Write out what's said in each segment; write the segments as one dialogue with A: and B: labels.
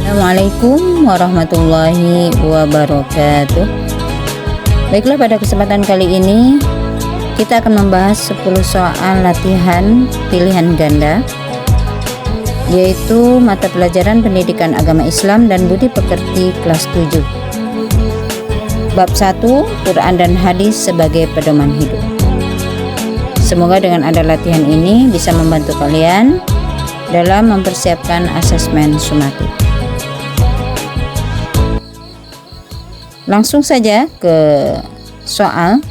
A: Assalamualaikum warahmatullahi wabarakatuh. Baiklah, pada kesempatan kali ini kita akan membahas 10 soal latihan pilihan ganda, yaitu mata pelajaran pendidikan agama Islam dan budi pekerti kelas 7. Bab 1, Quran dan hadis sebagai pedoman hidup. Semoga dengan ada latihan ini bisa membantu kalian dalam mempersiapkan asesmen sumatif. Langsung saja ke soal.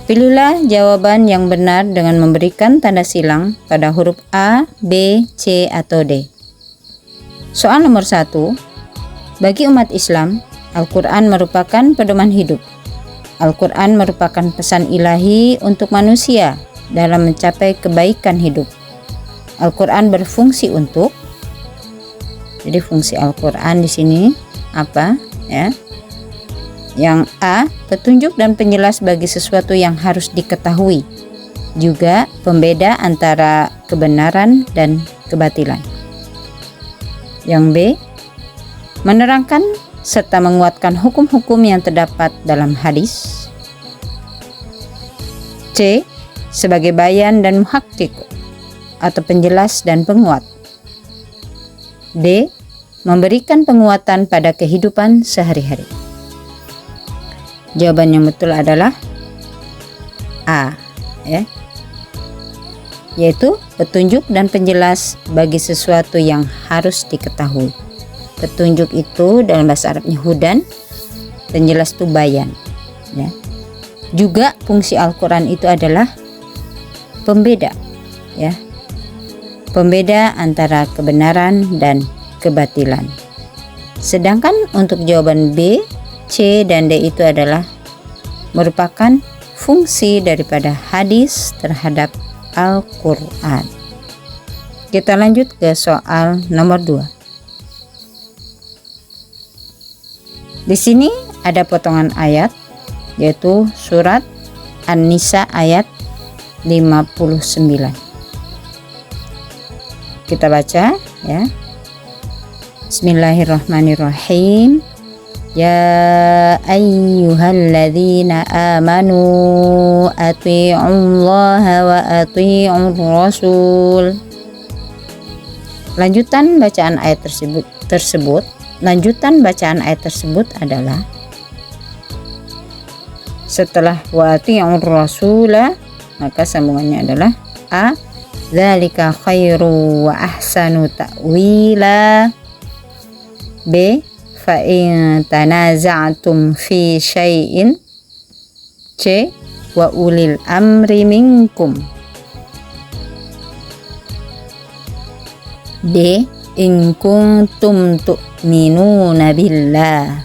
A: Pilihlah jawaban yang benar dengan memberikan tanda silang pada huruf A, B, C, atau D. Soal nomor 1. Bagi umat Islam, Al-Quran merupakan pedoman hidup. Al-Quran merupakan pesan ilahi untuk manusia dalam mencapai kebaikan hidup. Al-Quran berfungsi untuk, jadi fungsi Al-Quran di sini apa? Ya. Yang A, petunjuk dan penjelas bagi sesuatu yang harus diketahui, juga pembeda antara kebenaran dan kebatilan. Yang B, menerangkan serta menguatkan hukum-hukum yang terdapat dalam hadis. C, sebagai bayan dan muhakkik atau penjelas dan penguat. D, memberikan penguatan pada kehidupan sehari-hari. Jawaban yang betul adalah A, ya, yaitu petunjuk dan penjelas bagi sesuatu yang harus diketahui. Petunjuk itu dalam bahasa Arabnya hudan, penjelas itu bayan, ya. Juga fungsi Al-Quran itu adalah pembeda, ya, pembeda antara kebenaran dan kebatilan. Sedangkan untuk jawaban B, C, dan D itu adalah merupakan fungsi daripada hadis terhadap Al-Quran. Kita lanjut ke soal nomor 2. Di sini ada potongan ayat, yaitu surat An-Nisa ayat 59. Kita baca, ya. Bismillahirrahmanirrahim. Ya ayyuhalladzina amanu ati'ullaha wa ati'ur rasul. Lanjutan bacaan ayat tersebut adalah setelah wa ati'ur rasula, maka sambungannya adalah A, dzalika khairu wa ahsanu ta'wila. B, fa in tanaza'tum fi syai'in. C, wa ulil amri minkum. D, in kuntum tu'minuna billah.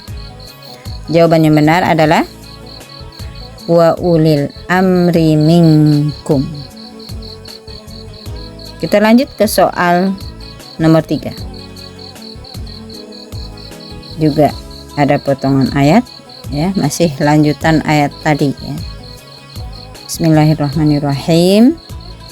A: Jawaban yang benar adalah wa ulil amri minkum. Kita lanjut ke soal nomor 3. Juga ada potongan ayat, ya, masih lanjutan ayat tadi, ya. Bismillahirrahmanirrahim.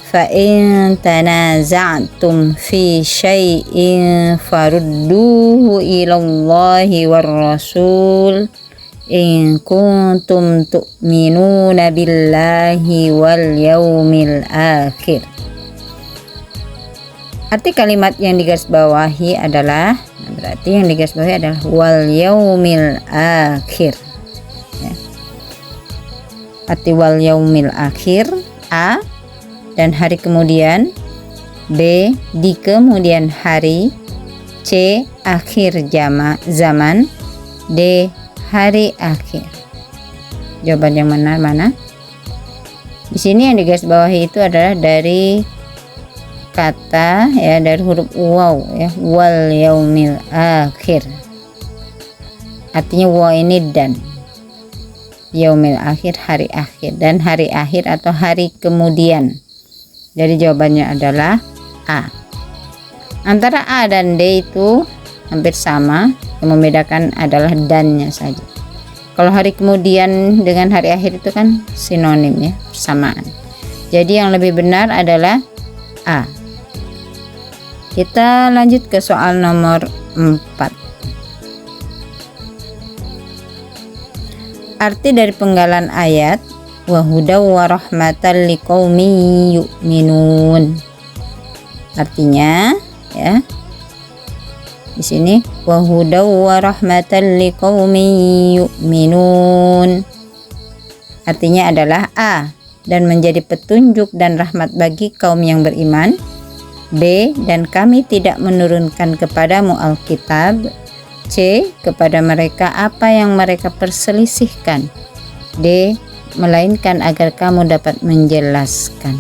A: Fa in tanaza'tum fi syai'in farudduhu ilallahi war rasul in kuntum tu'minuna billahi wal yaumil akhir. Arti kalimat yang digarisbawahi adalah, berarti yang digarisbawahi adalah wal yaumil akhir, ya. Arti wal yaumil akhir, A, dan hari kemudian. B, di kemudian hari. C, akhir zaman. D, hari akhir. Jawaban yang benar mana? Di sini yang digarisbawahi itu adalah dari kata, ya, dari huruf waw, ya, wal yaumil akhir. Artinya waw ini dan, yaumil akhir hari akhir, dan hari akhir atau hari kemudian. Jadi jawabannya adalah A. Antara A dan D itu hampir sama, yang membedakan adalah dannya saja. Kalau hari kemudian dengan hari akhir itu kan sinonim, ya, persamaan. Jadi yang lebih benar adalah A. Kita lanjut ke soal nomor 4. Arti dari penggalan ayat wa hudaw wa rahmatan liqaumin yu'minun. Artinya ya. Di sini wa hudaw wa rahmatan liqaumin yu'minun. Artinya adalah A, dan menjadi petunjuk dan rahmat bagi kaum yang beriman. B, dan kami tidak menurunkan kepadamu Alkitab. C, kepada mereka apa yang mereka perselisihkan. D, melainkan agar kamu dapat menjelaskan.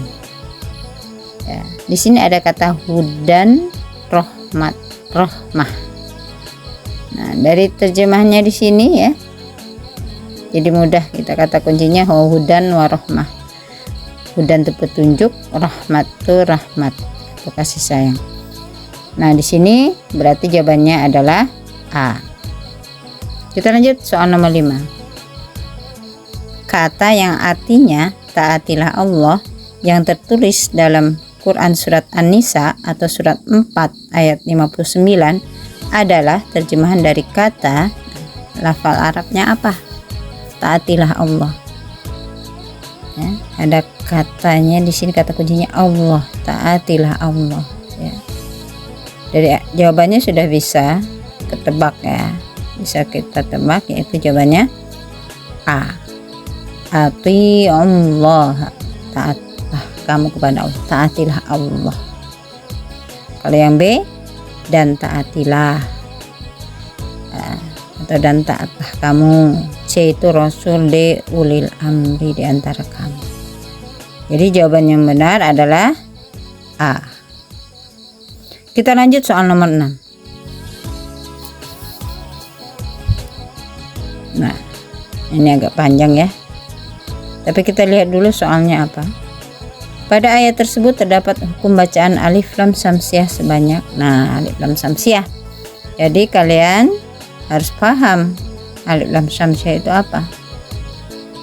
A: Ya, di sini ada kata hudan, rahmat, rahmah. Nah, dari terjemahnya di sini ya, jadi mudah kita kata kuncinya hudan wa rahmah. Hudan itu petunjuk, rahmat itu rahmat, itu kasih sayang. Nah, di sini berarti jawabannya adalah A. Kita lanjut soal nomor 5. Kata yang artinya taatilah Allah yang tertulis dalam Quran surat An-Nisa atau surat 4 ayat 59 adalah terjemahan dari kata lafal Arabnya apa? Taatilah Allah. Ya, ada katanya di sini, kata kuncinya Allah, taatilah Allah. Ya. Dari jawabannya sudah bisa ketebak ya, bisa kita tebak, yaitu jawabannya A. Ati Allah, taatlah kamu kepada Allah, taatilah Allah. Kalau yang B, dan taatilah atau dan taatlah kamu. C itu Rasul, D ulil amri di antara kamu. Jadi jawaban yang benar adalah A. Kita lanjut soal nomor 6. Nah, ini agak panjang ya, tapi kita lihat dulu soalnya apa. Pada ayat tersebut terdapat hukum bacaan alif lam samsiah sebanyak. Nah, alif lam samsiah, jadi kalian harus paham alif lam samsiah itu apa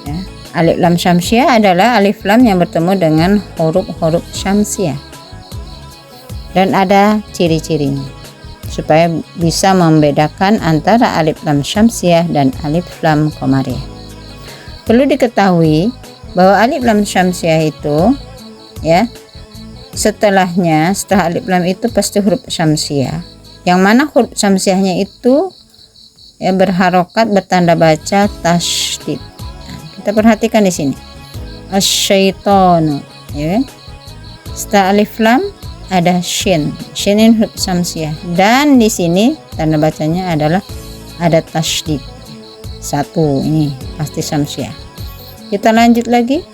A: ya. Alif lam samsiah adalah alif lam yang bertemu dengan huruf-huruf syamsiah, dan ada ciri-cirinya supaya bisa membedakan antara alif lam syamsiah dan alif lam qamariyah. Perlu diketahui bahwa alif lam syamsiah itu ya, setelah alif lam itu pasti huruf syamsiah, yang mana huruf syamsiahnya itu ya berharokat bertanda baca tasydid. Nah, kita perhatikan di sini asyaitonu ya, setelah alif lam ada shin ini huruf syamsiah, dan di sini tanda bacanya adalah ada tasydid satu, ini pasti syamsiah. Kita lanjut lagi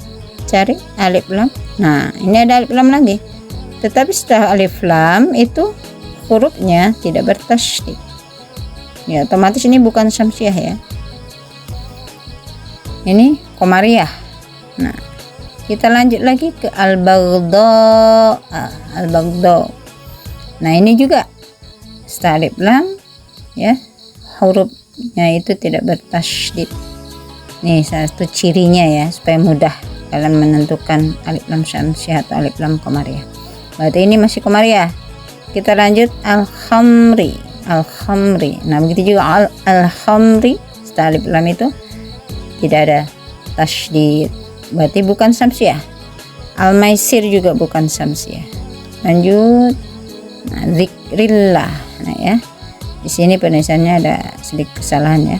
A: cari alif lam. Nah, ini ada alif lam lagi, tetapi setelah alif lam itu hurufnya tidak bertasydid ya, otomatis ini bukan syamsiah ya, ini qamariyah. Nah, kita lanjut lagi ke al-baghdha. Nah, ini juga setelah alif lam ya, hurufnya itu tidak bertasydid. Nih satu cirinya ya, supaya mudah kalian menentukan alif lam syamsiah atau alif lam qamariyah. Berarti ini masih qamariyah. Kita lanjut al-khamri. Nah, begitu juga al-khamri, setelah alif lam itu tidak ada tasydid, berarti bukan syamsiah. Al-maisir juga bukan syamsiah. Lanjut. Nah, zikrillah. Nah ya, di sini penulisannya ada sedikit kesalahan ya,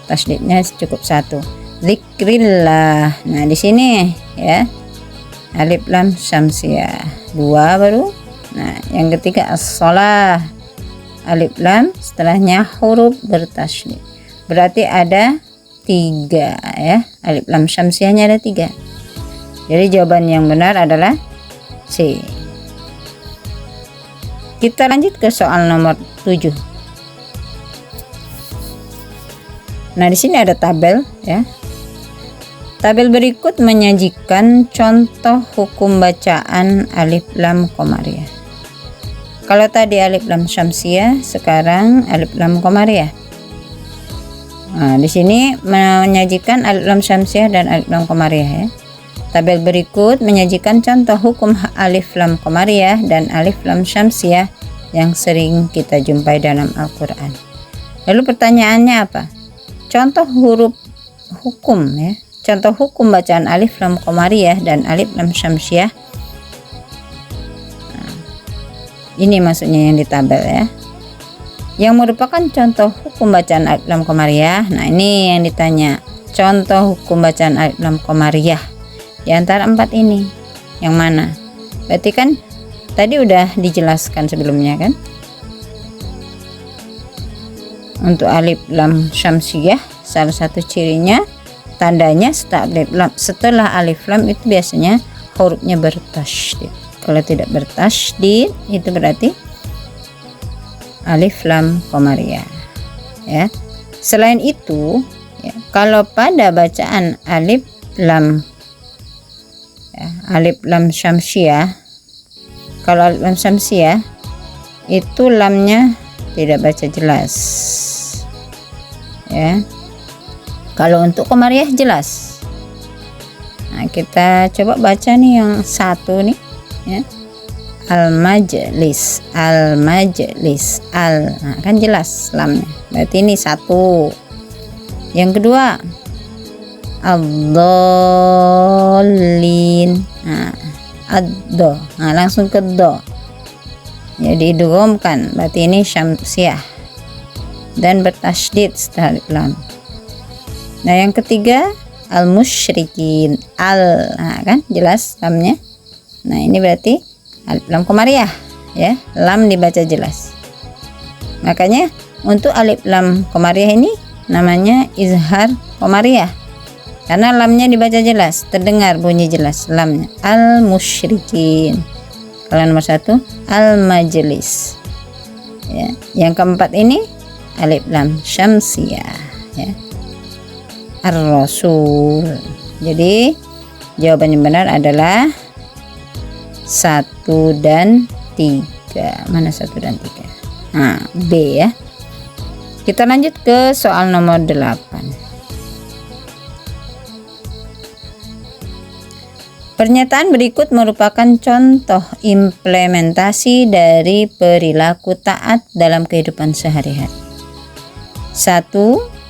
A: tasydidnya cukup satu, zikrillah. Nah, di sini ya alif lam syamsiah dua baru. Nah, yang ketiga as-shalah, alif lam setelahnya huruf bertasydid, berarti ada 3 ya, alif lam syamsiahnya ada 3. Jadi jawaban yang benar adalah C. Kita lanjut ke soal nomor 7. Nah, di sini ada tabel ya. Tabel berikut menyajikan contoh hukum bacaan alif lam qamariyah. Kalau tadi alif lam syamsiah, sekarang alif lam qamariyah. Nah, di sini menyajikan alif lam syamsiah dan alif lam qamariyah ya. Tabel berikut menyajikan contoh hukum alif lam qamariyah dan alif lam syamsiyah yang sering kita jumpai dalam Al-Quran. Lalu pertanyaannya apa? Contoh huruf hukum ya. Contoh hukum bacaan alif lam qamariyah dan alif lam syamsiyah. Nah, ini maksudnya yang di tabel ya. Yang merupakan contoh hukum bacaan alif lam qamariyah. Nah, ini yang ditanya. Contoh hukum bacaan alif lam qamariyah di antara 4 ini yang mana? Berarti kan tadi udah dijelaskan sebelumnya kan? Untuk alif lam syamsiyah salah satu cirinya, tandanya setelah alif lam itu biasanya hurufnya bertasydid. Kalau tidak bertasydid itu berarti alif lam qamariyah ya. Selain itu ya, kalau pada bacaan alif lam syamsiyah, kalau alif lam syamsiyah itu lamnya tidak baca jelas ya. Kalau untuk qamariyah jelas. Nah, kita coba baca nih yang satu nih ya. Al-majlis, nah, kan jelas lamnya, berarti ini satu. Yang kedua ad-dallin, nah, ad-do, nah, langsung ke do, jadi idghamkan, berarti ini syamsiyah dan bertasydid setelah alif lam. Nah, yang ketiga al-musyrikin, nah, kan jelas lamnya. Nah, ini berarti alif lam qamariyah ya, lam dibaca jelas. Makanya untuk alif lam qamariyah ini namanya izhar qamariyah karena lamnya dibaca jelas, terdengar bunyi jelas lamnya. Al-musyrikin. Kalau nomor 1 al-majlis ya. Yang keempat ini alif lam syamsiyah ya, ar-rasul. Jadi jawaban yang benar adalah 1 dan 3. Mana 1 dan 3? Nah, B ya. Kita lanjut ke soal nomor 8. Pernyataan berikut merupakan contoh implementasi dari perilaku taat dalam kehidupan sehari-hari. 1.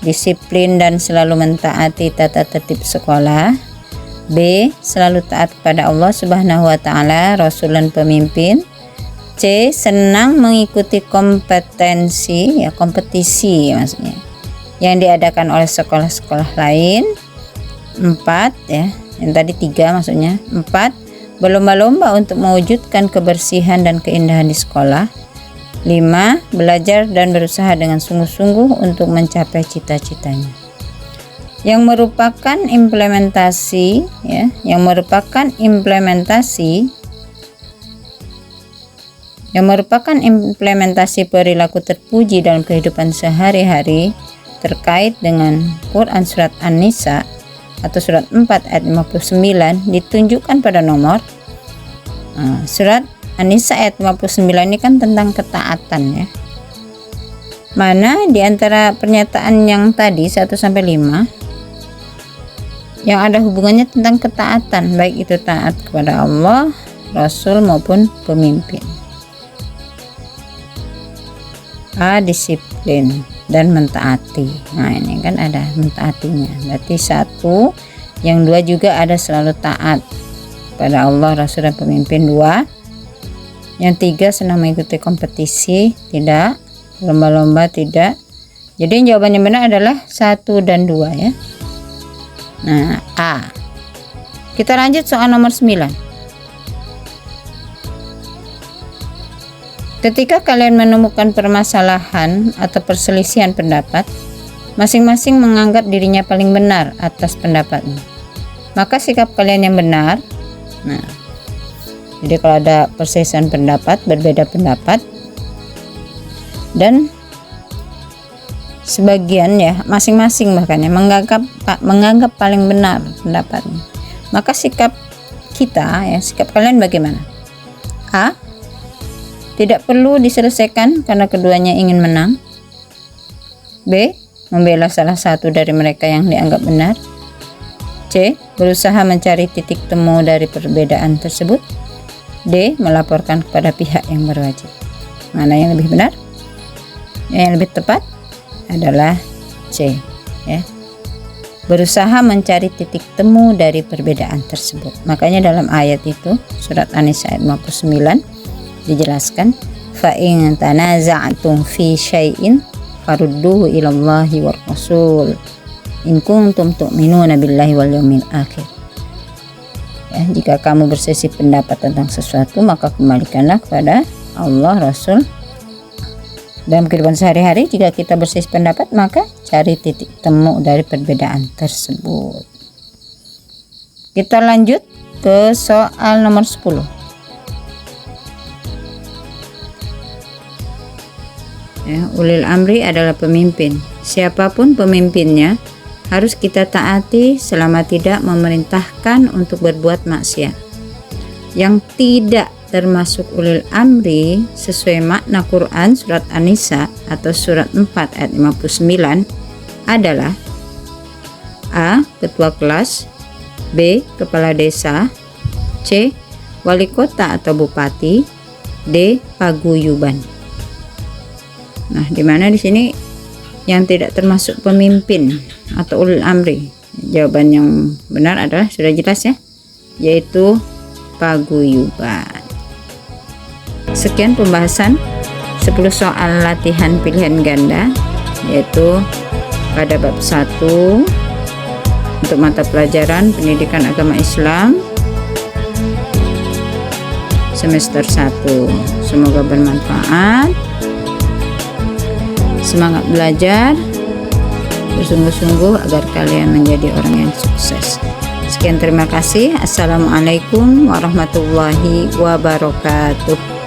A: Disiplin dan selalu mentaati tata tertib sekolah. B. Selalu taat kepada Allah Subhanahu wa Ta'ala, Rasul dan pemimpin. C. Senang mengikuti kompetisi maksudnya yang diadakan oleh sekolah-sekolah lain. 4 ya, yang tadi 3 maksudnya. 4. Berlomba-lomba untuk mewujudkan kebersihan dan keindahan di sekolah. 5. Belajar dan berusaha dengan sungguh-sungguh untuk mencapai cita-citanya. Yang merupakan implementasi perilaku terpuji dalam kehidupan sehari-hari terkait dengan Quran surat An-Nisa atau surat 4 ayat 59 ditunjukkan pada nomor surat An-Nisa ayat 59 ini kan tentang ketaatan ya. Mana di antara pernyataan yang tadi 1 sampai 5 yang ada hubungannya tentang ketaatan, baik itu taat kepada Allah, Rasul maupun pemimpin. A. Disiplin dan mentaati. Nah, ini kan ada mentaatinya. Berarti 1. Yang 2 juga ada selalu taat pada Allah, Rasul dan pemimpin. 2. Yang 3 senang mengikuti kompetisi, tidak. Lomba-lomba, tidak. Jadi jawaban yang benar adalah 1 dan 2 ya. Nah, A. Kita lanjut soal nomor 9. Ketika kalian menemukan permasalahan atau perselisihan pendapat, masing-masing menganggap dirinya paling benar atas pendapatnya, maka sikap kalian yang benar. Nah, jadi kalau ada perselisihan pendapat, berbeda pendapat, dan sebagian ya, masing-masing bahkan ya menganggap paling benar pendapatnya, maka sikap kita ya, sikap kalian bagaimana? A. Tidak perlu diselesaikan karena keduanya ingin menang. B. Membela salah satu dari mereka yang dianggap benar. C. Berusaha mencari titik temu dari perbedaan tersebut. D. Melaporkan kepada pihak yang berwajib. Mana yang lebih benar? Yang lebih tepat adalah C, ya. Berusaha mencari titik temu dari perbedaan tersebut. Makanya dalam ayat itu, surat An-Nisa ayat 59 dijelaskan, fa in tanaza'tum fi syai'in farudduhu ilallahi war rasul in kuntum tu'minuna billahi wal yawmil akhir. Ya, jika kamu berselisih pendapat tentang sesuatu, maka kembalikanlah kepada Allah, Rasul. Dalam kehidupan sehari-hari, jika kita berselisih pendapat, maka cari titik temu dari perbedaan tersebut. Kita lanjut ke soal nomor 10. Ya, ulil amri adalah pemimpin. Siapapun pemimpinnya harus kita taati selama tidak memerintahkan untuk berbuat maksiat. Yang tidak termasuk ulil amri sesuai makna Quran surat An-Nisa atau surat 4 ayat 59 adalah A. Ketua kelas, B. Kepala desa, C. Wali kota atau bupati, D. Paguyuban. Nah, di mana di sini yang tidak termasuk pemimpin atau ulil amri? Jawaban yang benar adalah sudah jelas ya, yaitu paguyuban. Sekian pembahasan 10 soal latihan pilihan ganda, yaitu pada bab 1 untuk mata pelajaran Pendidikan Agama Islam semester 1. Semoga bermanfaat. Semangat belajar, bersungguh-sungguh agar kalian menjadi orang yang sukses. Sekian, terima kasih. Assalamualaikum warahmatullahi wabarakatuh.